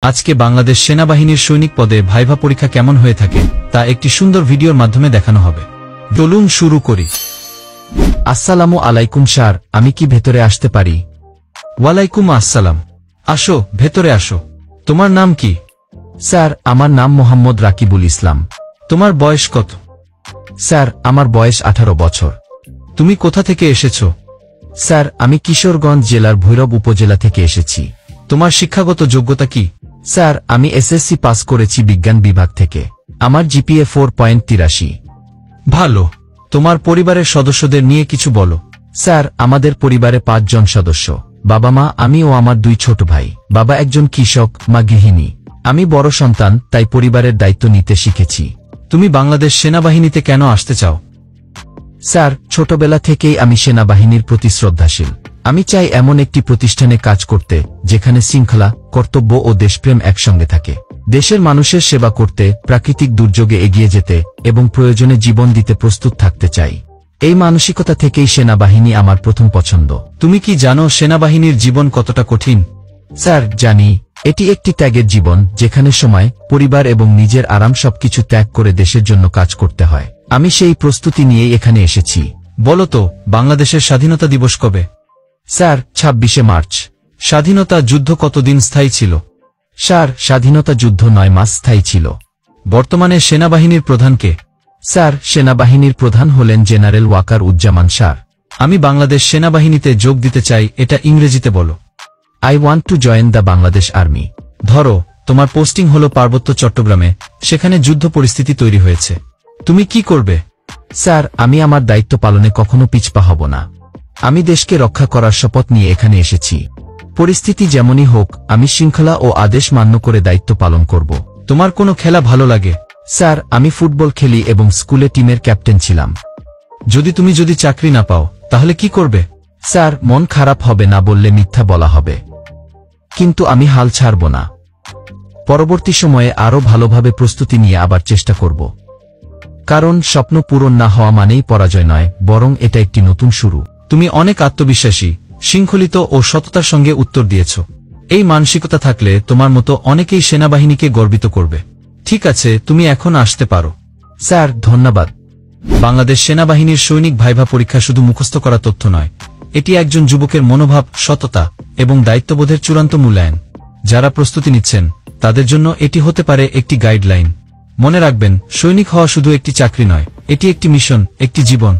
আজকে বাংলাদেশ সেনাবাহিনীর সৈনিক পদে ভাইভা পরীক্ষা কেমন হয়ে থাকে তা একটি সুন্দর ভিডিওর মাধ্যমে দেখানো হবে। চলুন শুরু করি। আসসালামু আলাইকুম স্যার, আমি কি ভেতরে আসতে পারি? ওয়ালাইকুম আসসালাম। আসো, ভেতরে আসো। তোমার নাম কি? স্যার, আমার নাম মোহাম্মদ রাকিবুল ইসলাম। তোমার বয়স কত? স্যার, আমার বয়স 18 বছর। তুমি কোথা থেকে এসেছো? স্যার, আমি কিশোরগঞ্জ জেলার ভৈরব উপজেলা থেকে এসেছি। তোমার শিক্ষাগত যোগ্যতা কি? স্যার, আমি এসএসসি পাস করেছি বিজ্ঞান বিভাগ থেকে। আমার জিপিএ 4.83। ভালো। তোমার পরিবারের সদস্যদের নিয়ে কিছু বলো। স্যার, আমাদের পরিবারে 5 জন সদস্য। বাবা মা, আমি ও আমার 2 ছোট ভাই। বাবা একজন কৃষক, মা গৃহিণী। আমি বড় সন্তান, তাই পরিবারের দায়িত্ব নিতে শিখেছি। তুমি বাংলাদেশ সেনাবাহিনীতে কেন আসতে চাও? স্যার, ছোটবেলা থেকেই আমি সেনাবাহিনীর প্রতি শ্রদ্ধাশীল। আমি চাই এমন একটি প্রতিষ্ঠানে কাজ করতে যেখানে শৃঙ্খলা, কর্তব্য ও দেশপ্রেম একসঙ্গে থাকে। দেশের মানুষের সেবা করতে, প্রাকৃতিক দুর্যোগে এগিয়ে যেতে এবং প্রয়োজনে জীবন দিতে প্রস্তুত থাকতে চাই। এই মানসিকতা থেকেই সেনাবাহিনী আমার প্রথম পছন্দ। তুমি কি জানো সেনাবাহিনীর জীবন কতটা কঠিন? স্যার, জানি। এটি একটি ত্যাগের জীবন, যেখানে সময়, পরিবার এবং নিজের আরাম সবকিছু ত্যাগ করে দেশের জন্য কাজ করতে হয়। আমি সেই প্রস্তুতি নিয়েই এখানে এসেছি। বলো তো, বাংলাদেশের স্বাধীনতা দিবস কবে? স্যার, 26শে মার্চ। স্বাধীনতা যুদ্ধ কতদিন স্থায়ী ছিল? স্যার, স্বাধীনতা যুদ্ধ 9 মাস স্থায়ী ছিল। বর্তমানে সেনাবাহিনীর প্রধান কে? স্যার, সেনাবাহিনীর প্রধান হলেন জেনারেল ওয়াকার উজ্জামান স্যার। আমি বাংলাদেশ সেনাবাহিনীতে যোগ দিতে চাই, এটা ইংরেজিতে বলো। I want to join the Bangladesh army. ধরো, তোমার পোস্টিং হলো পার্বত্য চট্টগ্রামে, সেখানে যুদ্ধ পরিস্থিতি তৈরি হয়েছে। তুমি কি করবে? স্যার, আমি আমার দায়িত্ব পালনে কখনো পিছপা হব না। আমি দেশকে রক্ষা করার শপথ নিয়ে এখানে এসেছি। পরিস্থিতি যেমনই হোক, আমি শৃঙ্খলা ও আদেশ মান্য করে দায়িত্ব পালন করব। তোমার কোনো খেলা ভালো লাগে? স্যার, আমি ফুটবল খেলি এবং স্কুলে টিমের ক্যাপ্টেন ছিলাম। যদি চাকরি না পাও, তাহলে কি করবে? স্যার, মন খারাপ হবে না বললে মিথ্যা বলা হবে। কিন্তু আমি হাল ছাড়ব না। পরবর্তী সময়ে আরও ভালোভাবে প্রস্তুতি নিয়ে আবার চেষ্টা করব। কারণ স্বপ্ন পূরণ না হওয়া মানেই পরাজয় নয়, বরং এটা একটি নতুন শুরু। তুমি অনেক আত্মবিশ্বাসী, শৃঙ্খলিত ও সততার সঙ্গে উত্তর দিয়েছ। এই মানসিকতা থাকলে তোমার মতো অনেকেই সেনাবাহিনীকে গর্বিত করবে। ঠিক আছে, তুমি এখন আসতে পারো। স্যার, ধন্যবাদ। বাংলাদেশ সেনাবাহিনীর সৈনিক ভাইভা পরীক্ষা শুধু মুখস্থ করা তথ্য নয়, এটি একজন যুবকের মনোভাব, সততা এবং দায়িত্ববোধের চূড়ান্ত মূল্যায়ন। যারা প্রস্তুতি নিচ্ছেন তাদের জন্য এটি হতে পারে একটি গাইডলাইন। মনে রাখবেন, সৈনিক হওয়া শুধু একটি চাকরি নয়, এটি একটি মিশন, একটি জীবন।